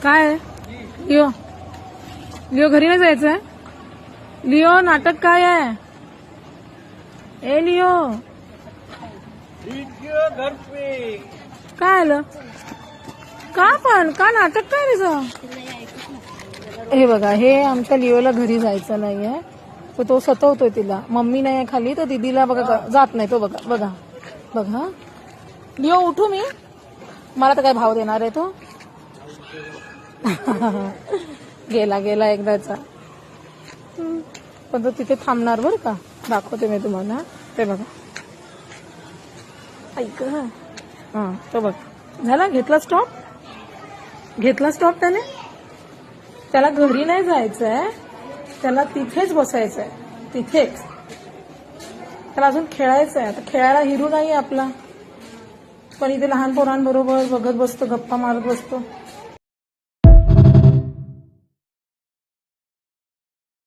काय आहे? Leo Leo घरी नाही जायचंय? लिओ नाटक काय आहे? ए लिओ घर पे काय आलं? का पण का नाटक काय तुझं? हे बघा, हे आमच्या लिओला घरी जायचं नाहीये, तर तो सतवतोय तिला. मम्मी नाही खाली तर दीदीला बघा जात नाही तो. बघा बघा बघा. लिओ उठू मी? मला तर काय भाव देणार आहे तो? गेला गेला एकदाचा. पण तो तिथे थांबणार बरं का, दाखवते मी तुम्हाला. ते बघा, ऐक. हा तो बघ झाला, घेतला स्टॉप. घेतला स्टॉप त्याने. त्याला घरी नाही जायचंय, त्याला तिथेच बसायचंय, तिथेच. त्याला अजून खेळायचंय. आता खेळायला हिरू नाही आपला, पण इथे लहान पोरांबरोबर बघत बसतो, गप्पा मारत बसतो.